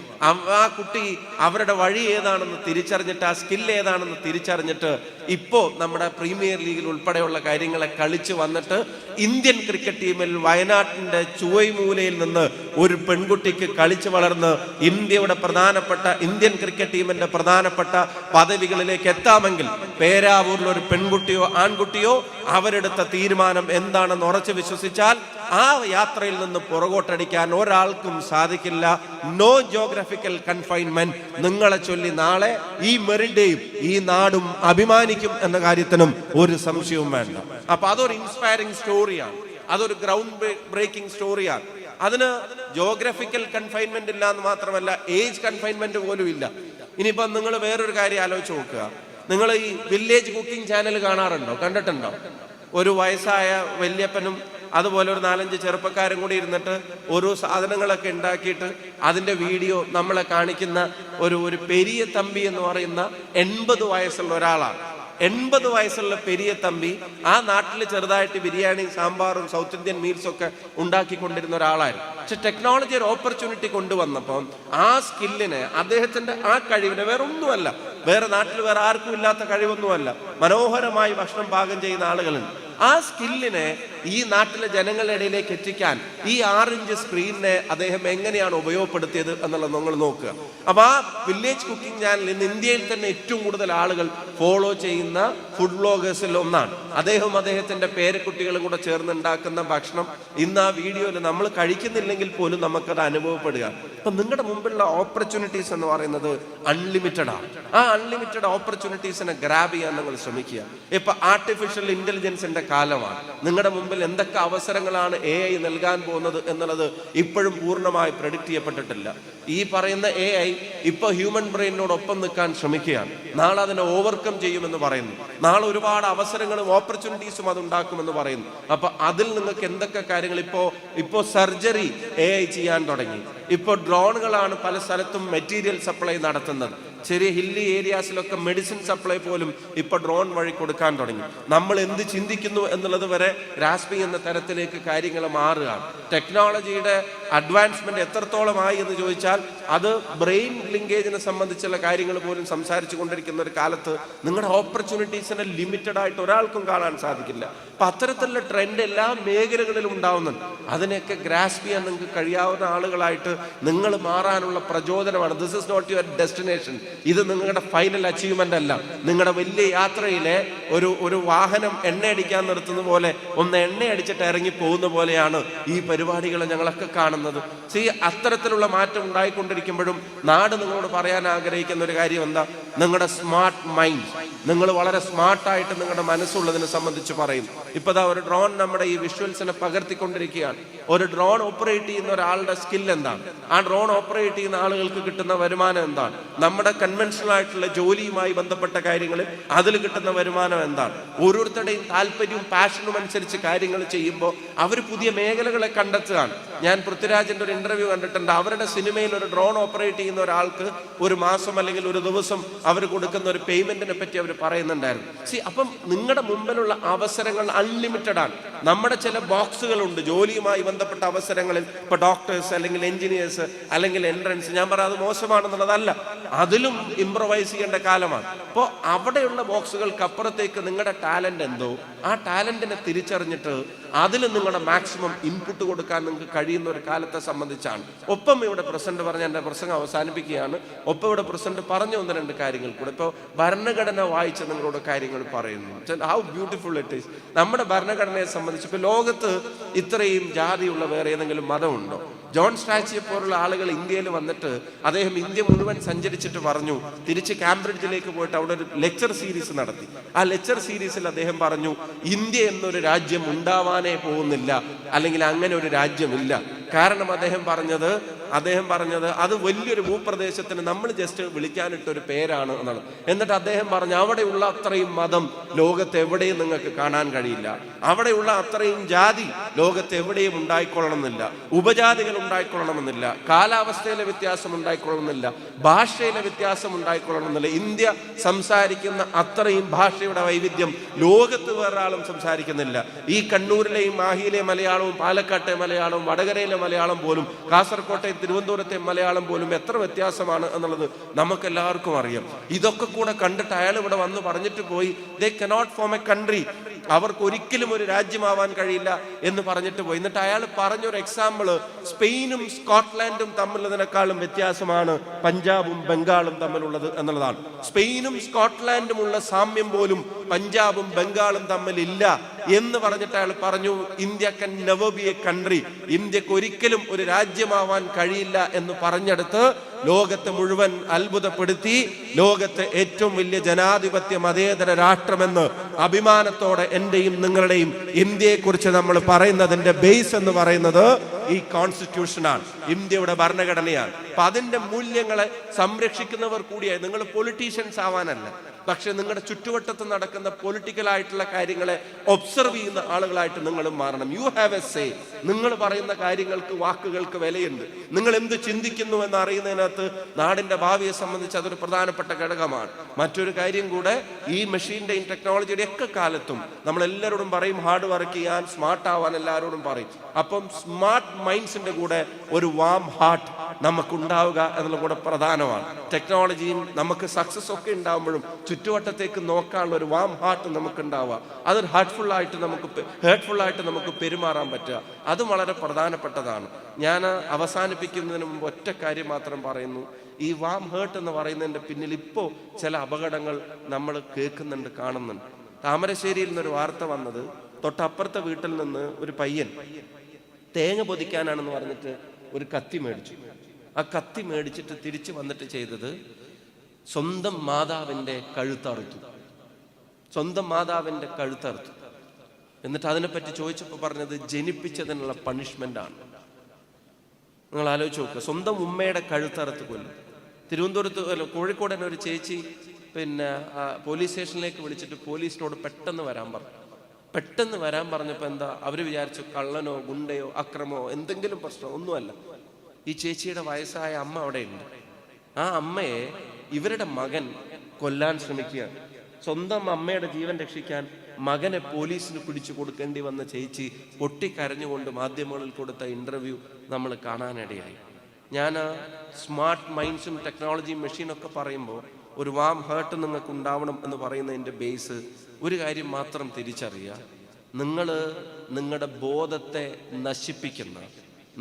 ആ കുട്ടി അവരുടെ വഴി ഏതാണെന്ന് തിരിച്ചറിഞ്ഞിട്ട്, ആ സ്കിൽ ഏതാണെന്ന് തിരിച്ചറിഞ്ഞിട്ട് ഇപ്പോൾ നമ്മുടെ പ്രീമിയർ ലീഗിൽ ഉൾപ്പെടെയുള്ള കാര്യങ്ങളെ കളിച്ച് വന്നിട്ട് ഇന്ത്യൻ ക്രിക്കറ്റ് ടീമിൽ വയനാട്ടിന്റെ ചുവൈമൂലയിൽ നിന്ന് ഒരു പെൺകുട്ടിക്ക് കളിച്ചു വളർന്ന് ഇന്ത്യയുടെ പ്രധാനപ്പെട്ട ഇന്ത്യൻ ക്രിക്കറ്റ് ടീമിന്റെ പ്രധാനപ്പെട്ട പദവികളിലേക്ക് എത്താമെങ്കിൽ പേരാവൂരിൽ ഒരു പെൺകുട്ടിയോ ആൺകുട്ടിയോ അവരെടുത്ത തീരുമാനം എന്താണെന്ന് ഉറച്ചു വിശ്വസിച്ചാൽ ആ യാത്രയിൽ നിന്ന് പുറകോട്ടടിക്കാൻ ഒരാൾക്കും സാധിക്കില്ല. No geographical confinement. നിങ്ങളെ ചൊല്ലി നാളെ ഈ മെറിന്റെയും ഈ നാടും അഭിമാനിക്കും എന്ന കാര്യത്തിനും ഒരു സംശയവും വേണ്ട. അപ്പൊ അതൊരു ഇൻസ്പയറിംഗ് സ്റ്റോറിയാണ്, അതൊരു ഗ്രൗണ്ട് ബ്രേക്കിംഗ് സ്റ്റോറിയാണ്. അതിന് ജോഗ്രഫിക്കൽ കൺഫൈൻമെന്റ് ഇല്ല എന്ന് മാത്രമല്ല, ഏജ് കൺഫൈൻമെന്റ് പോലും ഇല്ല. ഇനിയിപ്പോ നിങ്ങൾ വേറൊരു കാര്യം ആലോചിച്ച് നോക്കുക. നിങ്ങൾ ഈ വില്ലേജ് കുക്കിംഗ് ചാനൽ കാണാറുണ്ടോ, കണ്ടിട്ടുണ്ടോ? ഒരു വയസ്സായ വല്യപ്പനും അതുപോലെ ഒരു 4-5 ചെറുപ്പക്കാരും കൂടി ഇരുന്നിട്ട് ഓരോ സാധനങ്ങളൊക്കെ ഉണ്ടാക്കിയിട്ട് അതിന്റെ വീഡിയോ നമ്മളെ കാണിക്കുന്ന ഒരു പെരിയ തമ്പി എന്ന് പറയുന്ന 80 വയസ്സുള്ള ഒരാളാണ്. 80 വയസ്സുള്ള പെരിയ തമ്പി ആ നാട്ടിൽ ചെറുതായിട്ട് ബിരിയാണി, സാമ്പാറും സൗത്ത് ഇന്ത്യൻ മീൽസും ഒക്കെ ഉണ്ടാക്കിക്കൊണ്ടിരുന്ന ഒരാളായിരുന്നു. പക്ഷെ ടെക്നോളജി ഒരു ഓപ്പർച്യൂണിറ്റി കൊണ്ടുവന്നപ്പോൾ ആ സ്കില്ലിനെ, അദ്ദേഹത്തിന്റെ ആ കഴിവിനെ, വേറെ ഒന്നുമല്ല, വേറെ നാട്ടിൽ വേറെ ആർക്കും ഇല്ലാത്ത കഴിവൊന്നുമല്ല, മനോഹരമായി ഭക്ഷണം പാകം ചെയ്യുന്ന ആളുകളുണ്ട്. ആ സ്കില്ലിനെ ഈ നാട്ടിലെ ജനങ്ങളുടെ ഇടയിലേക്ക് എത്തിക്കാൻ ഈ 6 ഇഞ്ച് സ്ക്രീനിനെ അദ്ദേഹം എങ്ങനെയാണ് ഉപയോഗപ്പെടുത്തിയത് എന്നുള്ളത് നിങ്ങൾ നോക്കുക. അപ്പൊ ആ വില്ലേജ് കുക്കിംഗ് ചാനൽ ഇന്ന് ഇന്ത്യയിൽ തന്നെ ഏറ്റവും കൂടുതൽ ആളുകൾ ഫോളോ ചെയ്യുന്ന ഫുഡ് വ്ലോഗേഴ്സിൽ ഒന്നാണ്. അദ്ദേഹത്തിന്റെ പേരക്കുട്ടികളും കൂടെ ചേർന്ന് ഉണ്ടാക്കുന്ന ഭക്ഷണം ഇന്ന് ആ വീഡിയോയിൽ നമ്മൾ കഴിക്കുന്നില്ലെങ്കിൽ പോലും നമുക്കത് അനുഭവപ്പെടുക. അപ്പൊ നിങ്ങളുടെ മുമ്പിലുള്ള ഓപ്പർച്യൂണിറ്റീസ് എന്ന് പറയുന്നത് അൺലിമിറ്റഡ് ആണ്. ആ അൺലിമിറ്റഡ് ഓപ്പർച്യൂണിറ്റീസിനെ ഗ്രാബ് ചെയ്യാൻ നിങ്ങൾ ശ്രമിക്കുക. ഇപ്പൊ ആർട്ടിഫിഷ്യൽ ഇന്റലിജൻസിന്റെ കാലമാണ്. നിങ്ങളുടെ മുമ്പിൽ എന്തൊക്കെ അവസരങ്ങളാണ് AI നൽകാൻ പോകുന്നത് എന്നുള്ളത് ഇപ്പോഴും പൂർണ്ണമായി പ്രെഡിക്റ്റ് ചെയ്യപ്പെട്ടിട്ടില്ല. ഈ പറയുന്ന AI ഇപ്പൊ ഹ്യൂമൻ ബ്രെയിനോടൊപ്പം നിൽക്കാൻ ശ്രമിക്കുകയാണ്. നാളെ അതിനെ ഓവർകം ചെയ്യുമെന്ന് പറയുന്നു. നാളെ ഒരുപാട് അവസരങ്ങളും ഓപ്പർച്യൂണിറ്റീസും അത് ഉണ്ടാക്കുമെന്ന് പറയുന്നു. അപ്പൊ അതിൽ നിങ്ങൾക്ക് എന്തൊക്കെ കാര്യങ്ങൾ, ഇപ്പോ സർജറി AI ചെയ്യാൻ തുടങ്ങി. ഇപ്പോൾ ഡ്രോണുകളാണ് പല സ്ഥലത്തും മെറ്റീരിയൽ സപ്ലൈ നടത്തുന്നത്. ചെറിയ ഹില്ലി ഏരിയാസിലൊക്കെ മെഡിസിൻ സപ്ലൈ പോലും ഇപ്പൊ ഡ്രോൺ വഴി കൊടുക്കാൻ തുടങ്ങി. നമ്മൾ എന്ത് ചിന്തിക്കുന്നു എന്നുള്ളത് വരെ ഗ്രാസ്പിംഗ് എന്ന തരത്തിലേക്ക് കാര്യങ്ങൾ മാറുകയാണ്. ടെക്നോളജിയുടെ അഡ്വാൻസ്മെന്റ് എത്രത്തോളമായി എന്ന് ചോദിച്ചാൽ അത് ബ്രെയിൻ ലിങ്കേജിനെ സംബന്ധിച്ചുള്ള കാര്യങ്ങൾ പോലും സംസാരിച്ചു കൊണ്ടിരിക്കുന്ന ഒരു കാലത്ത് നിങ്ങളുടെ ഓപ്പർച്യൂണിറ്റീസിനെ ലിമിറ്റഡ് ആയിട്ട് ഒരാൾക്കും കാണാൻ സാധിക്കില്ല. അപ്പൊ അത്തരത്തിലുള്ള ട്രെൻഡ് എല്ലാ മേഖലകളിലും ഉണ്ടാവുന്നുണ്ട്. അതിനെയൊക്കെ ഗ്രാസ്പ് ചെയ്യാൻ നിങ്ങൾക്ക് കഴിയാവുന്ന ആളുകളായിട്ട് നിങ്ങൾ മാറാനുള്ള പ്രചോദനമാണ്. This is not your destination. ഇത് നിങ്ങളുടെ ഫൈനൽ അച്ചീവ്മെന്റ് അല്ല. നിങ്ങളുടെ വലിയ യാത്രയിലെ ഒരു വാഹനം എണ്ണയടിക്കാൻ നിർത്തുന്ന പോലെ ഒന്ന് എണ്ണയടിച്ചിട്ട് ഇറങ്ങി പോകുന്ന പോലെയാണ് ഈ പരിപാടികൾ ഞങ്ങളൊക്കെ കാണുന്നത്. അത്തരത്തിലുള്ള മാറ്റം ഉണ്ടായിക്കൊണ്ടിരിക്കുമ്പോഴും നാട് നിങ്ങളോട് പറയാൻ ആഗ്രഹിക്കുന്ന ഒരു കാര്യം എന്താ? നിങ്ങളുടെ സ്മാർട്ട് മൈൻഡ്, നിങ്ങൾ വളരെ സ്മാർട്ടായിട്ട് നിങ്ങളുടെ മനസ്സുള്ളതിനെ സംബന്ധിച്ച് പറയും. ഇപ്പതാ ഒരു ഡ്രോൺ നമ്മുടെ ഈ വിഷ്വൽസിനെ പകർത്തിക്കൊണ്ടിരിക്കുകയാണ്. ഒരു ഡ്രോൺ ഓപ്പറേറ്റ് ചെയ്യുന്ന ഒരാളുടെ സ്കിൽ എന്താണ്? ആ ഡ്രോൺ ഓപ്പറേറ്റ് ചെയ്യുന്ന ആളുകൾക്ക് കിട്ടുന്ന വരുമാനം എന്താണ്? നമ്മുടെ കൺവെൻഷണൽ ആയിട്ടുള്ള ജോലിയുമായി ബന്ധപ്പെട്ട കാര്യങ്ങളിൽ അതിൽ കിട്ടുന്ന വരുമാനം എന്താണ്? ഓരോരുത്തരുടെയും താല്പര്യവും പാഷനും അനുസരിച്ച് കാര്യങ്ങൾ ചെയ്യുമ്പോൾ അവർ പുതിയ മേഖലകളെ കണ്ടെത്തുകയാണ്. ഞാൻ പൃഥ്വിരാജിന്റെ ഒരു ഇന്റർവ്യൂ കണ്ടിട്ടുണ്ട്. അവരുടെ സിനിമയിൽ ഒരു ഡ്രോൺ ഓപ്പറേറ്റ് ചെയ്യുന്ന ഒരാൾക്ക് ഒരു മാസം അല്ലെങ്കിൽ ഒരു ദിവസം അവർ കൊടുക്കുന്ന ഒരു പേയ്മെന്റിനെ പറ്റി അവർ പറയുന്നുണ്ടായിരുന്നു. അപ്പം നിങ്ങളുടെ മുമ്പിലുള്ള അവസരങ്ങൾ അൺലിമിറ്റഡ് ആണ്. നമ്മുടെ ചില ബോക്സുകളുണ്ട് ജോലിയുമായി ബന്ധപ്പെട്ട അവസരങ്ങളിൽ. ഇപ്പൊ ഡോക്ടേഴ്സ് അല്ലെങ്കിൽ എഞ്ചിനീയേഴ്സ് അല്ലെങ്കിൽ എൻട്രൻസ്, ഞാൻ പറയാം അത് മോശമാണെന്നുള്ളതല്ല, അതിലും ഇംപ്രവൈസ് ചെയ്യേണ്ട കാലമാണ്. അപ്പോൾ അവിടെയുള്ള ബോക്സുകൾക്ക് അപ്പുറത്തേക്ക് നിങ്ങളുടെ ടാലന്റ് എന്തോ ആ ടാലന്റിനെ തിരിച്ചറിഞ്ഞിട്ട് അതിൽ നിങ്ങളുടെ മാക്സിമം ഇൻപുട്ട് കൊടുക്കാൻ നിങ്ങൾക്ക് കഴിയുന്ന ഒരു കാലത്തെ സംബന്ധിച്ചാണ്. ഒപ്പം ഇവിടെ പ്രസിഡന്റ് പറഞ്ഞ എൻ്റെ പ്രസംഗം അവസാനിപ്പിക്കുകയാണ്. ഒപ്പം ഇവിടെ പ്രസിഡന്റ് പറഞ്ഞ 1-2 കാര്യങ്ങൾ കൂടെ. ഇപ്പോൾ ഭരണഘടന വായിച്ച് നിങ്ങളോട് കാര്യങ്ങൾ പറയുന്നു. How beautiful it is. നമ്മുടെ ഭരണഘടനയെ സംബന്ധിച്ച് ഇപ്പോൾ ലോകത്ത് ഇത്രയും ജാതിയുള്ള വേറെ ഏതെങ്കിലും മതമുണ്ടോ? ജോൺ സ്ട്രാച്ചിയെ പോലുള്ള ആളുകൾ ഇന്ത്യയിൽ വന്നിട്ട് അദ്ദേഹം ഇന്ത്യ മുഴുവൻ സഞ്ചരിച്ചിട്ട് പറഞ്ഞു, തിരിച്ച് കാംബ്രിഡ്ജിലേക്ക് പോയിട്ട് അവിടെ ഒരു ലെക്ചർ സീരീസ് നടത്തി. ആ ലെക്ചർ സീരീസിൽ അദ്ദേഹം പറഞ്ഞു, ഇന്ത്യ എന്നൊരു രാജ്യം ഉണ്ടാവാനേ പോകുന്നില്ല, അല്ലെങ്കിൽ അങ്ങനെ ഒരു രാജ്യമില്ല. കാരണം അദ്ദേഹം പറഞ്ഞത് അത് വലിയൊരു ഭൂപ്രദേശത്തിന് നമ്മൾ ജസ്റ്റ് വിളിക്കാനിട്ടൊരു പേരാണ് എന്നാണ്. എന്നിട്ട് അദ്ദേഹം പറഞ്ഞു, അവിടെയുള്ള അത്രയും മതം ലോകത്ത് എവിടെയും നിങ്ങൾക്ക് കാണാൻ കഴിയില്ല, അവിടെയുള്ള അത്രയും ജാതി ലോകത്ത് എവിടെയും ഉണ്ടായിക്കൊള്ളണമെന്നില്ല, ഉപജാതികൾ ഉണ്ടായിക്കൊള്ളണമെന്നില്ല, കാലാവസ്ഥയിലെ വ്യത്യാസം ഉണ്ടായിക്കൊള്ളണമെന്നില്ല, ഭാഷയിലെ വ്യത്യാസം ഉണ്ടായിക്കൊള്ളണമെന്നില്ല. ഇന്ത്യ സംസാരിക്കുന്ന അത്രയും ഭാഷയുടെ വൈവിധ്യം ലോകത്ത് വേറൊരാളും സംസാരിക്കുന്നില്ല. ഈ കണ്ണൂരിലെയും മാഹിയിലെ മലയാളവും പാലക്കാട്ടെ മലയാളവും വടകരയിലെ മലയാളം പോലും കാസർകോട്ടെ തിരുവനന്തപുരത്തെ മലയാളം പോലും എത്ര വ്യത്യാസമാണ് എന്നുള്ളത് നമുക്കെല്ലാവർക്കും അറിയാം. ഇതൊക്കെ കൂടെ കണ്ടിട്ട് അയാൾ ഇവിടെ വന്ന് പറഞ്ഞിട്ട് പോയി, they cannot form A country. അവർക്ക് ഒരിക്കലും ഒരു രാജ്യമാവാൻ കഴിയില്ല എന്ന് പറഞ്ഞിട്ട് പോയി. എന്നിട്ട് അയാൾ പറഞ്ഞൊരു എക്സാമ്പിള്, സ്പെയിനും സ്കോട്ട്ലാൻഡും തമ്മിലുള്ളതിനേക്കാളും വ്യത്യാസമാണ് പഞ്ചാബും ബംഗാളും തമ്മിലുള്ളത് എന്നുള്ളതാണ്. സ്പെയിനും സ്കോട്ട്ലാൻഡുമുള്ള സാമ്യം പോലും പഞ്ചാബും ബംഗാളും തമ്മിലില്ല എന്ന് പറഞ്ഞിട്ട് അയാൾ പറഞ്ഞു, India can never be A country, ഇന്ത്യക്ക് ഒരിക്കലും ഒരു രാജ്യമാവാൻ കഴിയില്ല എന്ന് പറഞ്ഞെടുത്ത് ലോകത്തെ മുഴുവൻ അത്ഭുതപ്പെടുത്തി. ലോകത്തെ ഏറ്റവും വലിയ ജനാധിപത്യ മതേതര രാഷ്ട്രമെന്ന് അഭിമാനത്തോടെ എന്റെയും നിങ്ങളുടെയും ഇന്ത്യയെക്കുറിച്ച് നമ്മൾ പറയുന്നതിന്റെ ബേസ് എന്ന് പറയുന്നത് ഈ കോൺസ്റ്റിറ്റ്യൂഷനാണ്, ഇന്ത്യയുടെ ഭരണഘടനയാണ്. അപ്പൊ അതിന്റെ മൂല്യങ്ങളെ സംരക്ഷിക്കുന്നവർ കൂടിയായി. നിങ്ങൾ പൊളിറ്റീഷ്യൻസ് ആവാനല്ല, പക്ഷെ നിങ്ങളുടെ ചുറ്റുവട്ടത്ത് നടക്കുന്ന പൊളിറ്റിക്കൽ ആയിട്ടുള്ള കാര്യങ്ങളെ ഒബ്സർവ് ചെയ്യുന്ന ആളുകളായിട്ട് നിങ്ങളും മാറണം. You have A say. നിങ്ങൾ പറയുന്ന കാര്യങ്ങൾക്ക്, വാക്കുകൾക്ക് വിലയുണ്ട്. നിങ്ങൾ എന്ത് ചിന്തിക്കുന്നു എന്ന് അറിയുന്നതിനകത്ത് നാടിന്റെ ഭാവിയെ സംബന്ധിച്ച് അതൊരു പ്രധാനപ്പെട്ട ഘടകമാണ്. മറ്റൊരു കാര്യം കൂടെ, ഈ മെഷീന്റെയും ടെക്നോളജിയുടെ ഒക്കെ കാലത്തും നമ്മൾ എല്ലാവരോടും പറയും ഹാർഡ് വർക്ക് ചെയ്യാൻ, സ്മാർട്ട് ആവാൻ എല്ലാവരോടും പറയും. അപ്പം സ്മാർട്ട് മൈൻഡ്സിന്റെ കൂടെ ഒരു വാം ഹാർട്ട് നമുക്കുണ്ടാവുക എന്നുള്ളത് കൂടെ പ്രധാനമാണ്. ടെക്നോളജിയും നമുക്ക് സക്സസ് ഒക്കെ ഉണ്ടാകുമ്പോഴും ചുറ്റുവട്ടത്തേക്ക് നോക്കാനുള്ള ഒരു വാം ഹാർട്ട് നമുക്ക് ഉണ്ടാവുക, അതൊരു ഹേർട്ട്ഫുൾ ആയിട്ട് നമുക്ക് പെരുമാറാൻ പറ്റുക, അത് വളരെ പ്രധാനപ്പെട്ടതാണ്. ഞാൻ അവസാനിപ്പിക്കുന്നതിന് മുമ്പ് ഒറ്റ കാര്യം മാത്രം പറയുന്നു. ഈ വാം ഹേർട്ട് എന്ന് പറയുന്നതിന്റെ പിന്നിൽ ഇപ്പോൾ ചില അപകടങ്ങൾ നമ്മൾ കേൾക്കുന്നുണ്ട്, കാണുന്നുണ്ട്. താമരശ്ശേരിയിൽ നിന്നൊരു വാർത്ത വന്നത്, തൊട്ടപ്പുറത്തെ വീട്ടിൽ നിന്ന് ഒരു പയ്യൻ തേങ്ങ പൊതിക്കാനാണെന്ന് പറഞ്ഞിട്ട് ഒരു കത്തി മേടിച്ചു. ആ കത്തി മേടിച്ചിട്ട് തിരിച്ചു വന്നിട്ട് ചെയ്തത് സ്വന്തം മാതാവിൻ്റെ കഴുത്തറുത്തു. സ്വന്തം മാതാവിൻ്റെ കഴുത്തറുത്തു. എന്നിട്ട് അതിനെപ്പറ്റി ചോദിച്ചപ്പോൾ പറഞ്ഞത് ജനിപ്പിച്ചതിനുള്ള പണിഷ്മെന്റ് ആണ്. നിങ്ങൾ ആലോചിച്ച് നോക്കുക, സ്വന്തം ഉമ്മയുടെ കഴുത്തറുത്ത് കൊല്ലും. തിരുവനന്തപുരത്ത് കോഴിക്കോട് തന്നെ ഒരു ചേച്ചി പോലീസ് സ്റ്റേഷനിലേക്ക് വിളിച്ചിട്ട് പോലീസിനോട് പെട്ടെന്ന് വരാൻ പറഞ്ഞപ്പോൾ എന്താ അവർ വിചാരിച്ചു കള്ളനോ ഗുണ്ടയോ അക്രമോ എന്തെങ്കിലും പ്രശ്നം, ഒന്നുമല്ല. ഈ ചേച്ചിയുടെ വയസ്സായ അമ്മ അവിടെയുണ്ട്. ആ അമ്മയെ ഇവരുടെ മകൻ കൊല്ലാൻ ശ്രമിക്കുകയാണ്. സ്വന്തം അമ്മയുടെ ജീവൻ രക്ഷിക്കാൻ മകനെ പോലീസിന് പിടിച്ചു കൊടുക്കേണ്ടി വന്ന ചേച്ചി പൊട്ടിക്കരഞ്ഞുകൊണ്ട് മാധ്യമങ്ങളിൽ കൊടുത്ത ഇന്റർവ്യൂ നമ്മൾ കാണാനിടയായി. ഞാൻ സ്മാർട്ട് മൈൻഡ്സും ടെക്നോളജിയും മെഷീനൊക്കെ പറയുമ്പോൾ ഒരു വാം ഹേർട്ട് നിങ്ങൾക്ക് ഉണ്ടാവണം എന്ന് പറയുന്നതിൻ്റെ ബേസ് ഒരു കാര്യം മാത്രം തിരിച്ചറിയുക. നിങ്ങൾ നിങ്ങളുടെ ബോധത്തെ നശിപ്പിക്കുന്ന,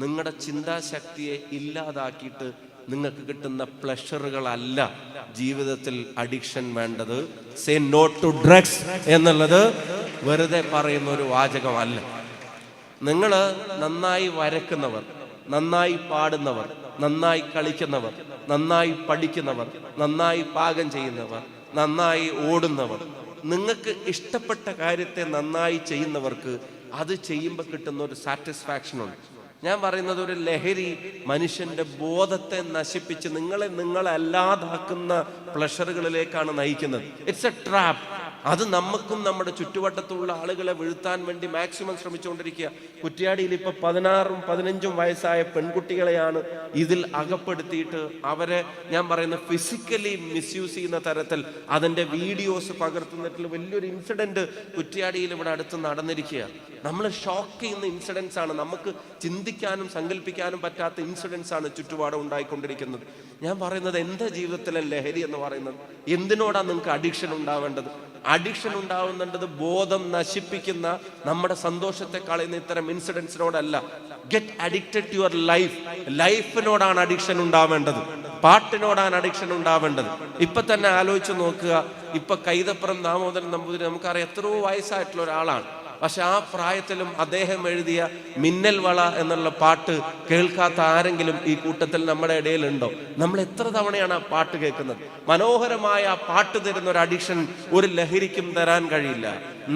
നിങ്ങളുടെ ചിന്താശക്തിയെ ഇല്ലാതാക്കിയിട്ട് നിങ്ങൾക്ക് കിട്ടുന്ന പ്ലഷറുകളല്ല ജീവിതത്തിൽ അഡിക്ഷൻ വേണ്ടത്. സേ നോ ടു ഡ്രഗ്സ് എന്നുള്ളത് വെറുതെ പറയുന്ന ഒരു വാചകമല്ല. നിങ്ങൾ നന്നായി വരക്കുന്നവർ, നന്നായി പാടുന്നവർ, നന്നായി കളിക്കുന്നവർ, നന്നായി പഠിക്കുന്നവർ, നന്നായി പാകം ചെയ്യുന്നവർ, നന്നായി ഓടുന്നവർ, നിങ്ങൾക്ക് ഇഷ്ടപ്പെട്ട കാര്യത്തെ നന്നായി ചെയ്യുന്നവർക്ക് അത് ചെയ്യുമ്പോൾ കിട്ടുന്ന ഒരു സാറ്റിസ്ഫാക്ഷൻ ഉണ്ട്. ഞാൻ പറയുന്നത്, ഒരു ലഹരി മനുഷ്യന്റെ ബോധത്തെ നശിപ്പിച്ച് നിങ്ങളെ അല്ലാതാക്കുന്ന പ്ലഷറുകളിലേക്കാണ് നയിക്കുന്നത്. It's A trap. അത് നമുക്കും നമ്മുടെ ചുറ്റുവട്ടത്തുള്ള ആളുകളെ വീഴ്ത്താൻ വേണ്ടി മാക്സിമം ശ്രമിച്ചുകൊണ്ടിരിക്കുക. കുറ്റ്യാടിയിൽ ഇപ്പൊ 16ഉം 15ഉം വയസ്സായ പെൺകുട്ടികളെയാണ് ഇതിൽ അകപ്പെടുത്തിയിട്ട് അവരെ, ഞാൻ പറയുന്ന ഫിസിക്കലി മിസ്യൂസ് ചെയ്യുന്ന തരത്തിൽ അതിന്റെ വീഡിയോസ് പകർത്തുന്നിട്ടുള്ള വലിയൊരു ഇൻസിഡന്റ് കുറ്റ്യാടിയിൽ ഇവിടെ അടുത്ത് നടന്നിരിക്കുക. നമ്മൾ ഷോക്ക് ചെയ്യുന്ന ഇൻസിഡൻസ് ആണ്, നമുക്ക് ചിന്തിക്കാനും സങ്കല്പിക്കാനും പറ്റാത്ത ഇൻസിഡൻസ് ആണ് ചുറ്റുപാടും ഉണ്ടായിക്കൊണ്ടിരിക്കുന്നത്. ഞാൻ പറയുന്നത്, എന്താ ജീവിതത്തിലെ ലഹരി എന്ന് പറയുന്നത്? എന്തിനോടാണ് നിങ്ങൾക്ക് അഡിക്ഷൻ ഉണ്ടാവേണ്ടത്? അഡിക്ഷൻ ഉണ്ടാവുന്നുണ്ടത് ബോധം നശിപ്പിക്കുന്ന, നമ്മുടെ സന്തോഷത്തെ കളയുന്ന ഇത്തരം ഇൻസിഡൻസിനോടല്ല. Get addicted to your life. ലൈഫിനോടാണ് അഡിക്ഷൻ ഉണ്ടാവേണ്ടത്, പാട്ടിനോടാണ് അഡിക്ഷൻ ഉണ്ടാവേണ്ടത്. ഇപ്പൊ തന്നെ ആലോചിച്ച് നോക്കുക, ഇപ്പൊ കൈതപ്പുറം ദാമോദരൻ നമ്പൂതിരി നമുക്കറിയാം, എത്രയോ വയസ്സായിട്ടുള്ള ഒരാളാണ്. പക്ഷെ ആ പ്രായത്തിലും അദ്ദേഹം എഴുതിയ മിന്നൽ വള എന്നുള്ള പാട്ട് കേൾക്കാത്ത ആരെങ്കിലും ഈ കൂട്ടത്തിൽ നമ്മുടെ ഇടയിലുണ്ടോ? നമ്മൾ എത്ര തവണയാണ് ആ പാട്ട് കേൾക്കുന്നത്? മനോഹരമായ ആ പാട്ട് തരുന്ന ഒരു അഡിക്ഷൻ ഒരു ലഹരിക്കും തരാൻ കഴിയില്ല.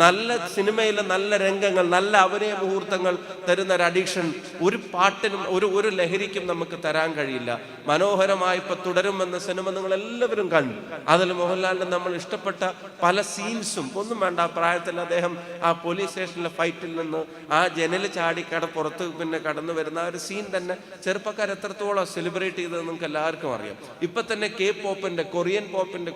നല്ല സിനിമയിലെ നല്ല രംഗങ്ങൾ, നല്ല അഭിനയ മുഹൂർത്തങ്ങൾ തരുന്ന ഒരു അഡിക്ഷൻ ഒരു പാട്ടിനും ഒരു ലഹരിക്കും നമുക്ക് തരാൻ കഴിയില്ല. മനോഹരമായി ഇപ്പൊ തുടരും എന്ന സിനിമ നിങ്ങൾ എല്ലാവരും കണ്ടു. അതിൽ മോഹൻലാലിന്റെ നമ്മൾ ഇഷ്ടപ്പെട്ട പല സീൻസും ഒന്നും വേണ്ട. ആ പ്രായത്തിൽ അദ്ദേഹം ആ പോലീസ് സ്റ്റേഷനിലെ ഫൈറ്റിൽ നിന്ന് ആ ജനൽ ചാടി പുറത്ത് കടന്നു വരുന്ന ആ ഒരു സീൻ തന്നെ ചെറുപ്പക്കാർ എത്രത്തോളം സെലിബ്രേറ്റ് ചെയ്തത് നമുക്ക് എല്ലാവർക്കും അറിയാം. ഇപ്പൊ തന്നെ K-പോപ്പിന്റെ,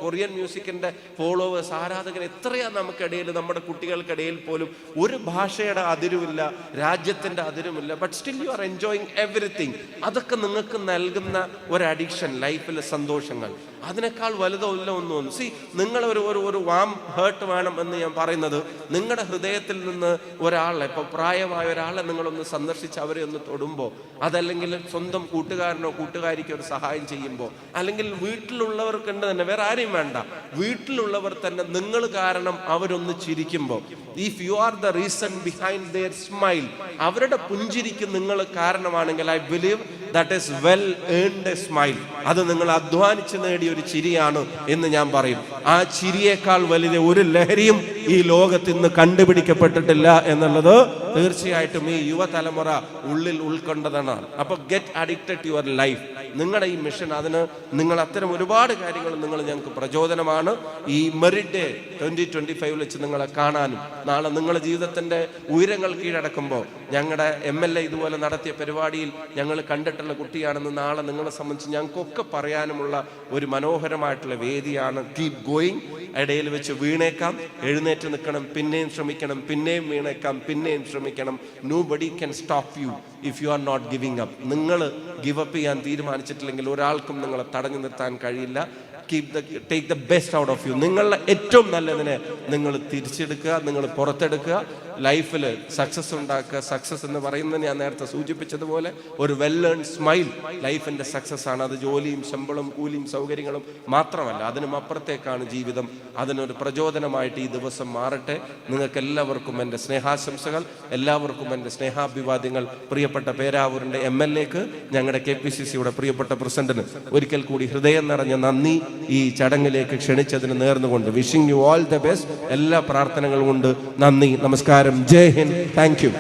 കൊറിയൻ മ്യൂസിക്കിന്റെ ഫോളോവേഴ്സ്, ആരാധകർ എത്രയാ നമുക്കിടയിൽ, നമ്മുടെ കുട്ടികൾക്കിടയിൽ പോലും ഒരു ഭാഷയുടെ അതിരുമില്ല, രാജ്യത്തിൻ്റെ അതിരുമില്ല. But still you are enjoying everything. അതൊക്കെ നിങ്ങൾക്ക് നൽകുന്ന ഒരു അഡിക്ഷൻ, ലൈഫിലെ സന്തോഷങ്ങൾ, അതിനേക്കാൾ വലുതോ ഇല്ല ഒന്നും. സി, നിങ്ങൾ ഒരു വാം ഹേർട്ട് വേണം എന്ന് ഞാൻ പറയുന്നത്, നിങ്ങളുടെ ഹൃദയത്തിൽ നിന്ന് ഒരാളെ, ഇപ്പോൾ പ്രായമായ ഒരാളെ നിങ്ങളൊന്ന് സന്ദർശിച്ച് അവരെ ഒന്ന് തൊടുമ്പോൾ, അതല്ലെങ്കിൽ സ്വന്തം കൂട്ടുകാരനോ കൂട്ടുകാരിക്കോ ഒരു സഹായം ചെയ്യുമ്പോൾ, അല്ലെങ്കിൽ വീട്ടിലുള്ളവർക്കുണ്ട് തന്നെ, വേറെ ആരെയും വേണ്ട, വീട്ടിലുള്ളവർ തന്നെ നിങ്ങൾ കാരണം അവരൊന്ന് ചിരിക്കുമ്പോൾ, if you are the reason behind their smile, അവരുടെ പുഞ്ചിരിക്ക് നിങ്ങൾ കാരണമാണെങ്കിൽ, I believe that is well earned a smile. അത് നിങ്ങൾ അധ്വാനിച്ച് നേടിയ ഒരു ചിരിയാണ് എന്ന് ഞാൻ പറയും. ആ ചിരിയേക്കാൾ വലിയ ഒരു ലഹരിയും ഈ ലോകത്ത് ഇന്ന് കണ്ടുപിടിക്കപ്പെട്ടിട്ടില്ല എന്നുള്ളത് തീർച്ചയായിട്ടും ഈ യുവതലമുറ ഉള്ളിൽ ഉൾക്കൊണ്ടതാണ്. അപ്പൊ get addicted to your life. നിങ്ങളുടെ ഈ മിഷൻ, അതിന് നിങ്ങൾ അത്തരം ഒരുപാട് കാര്യങ്ങൾ നിങ്ങൾ ഞങ്ങൾക്ക് പ്രചോദനമാണ്. ഈ മെറിറ്റ് ഡേ 2025 വെച്ച് നിങ്ങളെ കാണാനും, നാളെ നിങ്ങളുടെ ജീവിതത്തിന്റെ ഉയരങ്ങൾ കീഴടക്കുമ്പോൾ, ഞങ്ങളുടെ MLA ഇതുപോലെ നടത്തിയ പരിപാടിയിൽ ഞങ്ങൾ കണ്ടിട്ടുള്ള കുട്ടിയാണെന്ന് നാളെ നിങ്ങളെ സംബന്ധിച്ച് ഞങ്ങൾക്കൊക്കെ പറയാനുമുള്ള ഒരു മനോഹരമായിട്ടുള്ള വേദിയാണ്. Keep going. ഇടയിൽ വെച്ച് വീണേക്കാം, എഴുന്നേറ്റ് നിൽക്കണം, പിന്നെയും ശ്രമിക്കണം, പിന്നെയും വീണേക്കാം, പിന്നെയും ശ്രമിക്കണം. Nobody can stop you if you are not giving up. നിങ്ങൾ ഗിവ് അപ്പ് ചെയ്യാൻ തീരുമാനിച്ചിട്ടില്ലെങ്കിൽ ഒരാൾക്കും നിങ്ങളെ തടഞ്ഞു നിർത്താൻ കഴിയില്ല. Take the best out of you. നിങ്ങളുടെ ഏറ്റവും നല്ലതിനെ നിങ്ങൾ തിരിച്ചെടുക്കുക, നിങ്ങൾ പുറത്തെടുക്കുക. ലൈഫിൽ സക്സസ് ഉണ്ടാക്കുക. സക്സസ് എന്ന് പറയുന്നത് ഞാൻ നേരത്തെ സൂചിപ്പിച്ചതുപോലെ ഒരു വെൽ ഏൺ സ്മൈൽ ലൈഫിൻ്റെ സക്സസ് ആണ്. അത് ജോലിയും ശമ്പളം കൂലിയും സൗകര്യങ്ങളും മാത്രമല്ല, അതിനും അപ്പുറത്തേക്കാണ് ജീവിതം. അതിനൊരു പ്രചോദനമായിട്ട് ഈ ദിവസം മാറട്ടെ. നിങ്ങൾക്ക് എല്ലാവർക്കും എൻ്റെ സ്നേഹാശംസകൾ, എല്ലാവർക്കും എൻ്റെ സ്നേഹാഭിവാദ്യങ്ങൾ. പ്രിയപ്പെട്ട പേരാവൂരിൻ്റെ MLAക്ക്, ഞങ്ങളുടെ KPCCയുടെ പ്രിയപ്പെട്ട പ്രസിഡന്റിന് ഒരിക്കൽ കൂടി ഹൃദയം നിറഞ്ഞ നന്ദി ഈ ചടങ്ങിലേക്ക് ക്ഷണിച്ചതിന് നേർന്നുകൊണ്ട് wishing you all the best. എല്ലാ പ്രാർത്ഥനകളും കൊണ്ട് നന്ദി, നമസ്കാരം, ജയ് ഹിന്ദ്, താങ്ക് യു.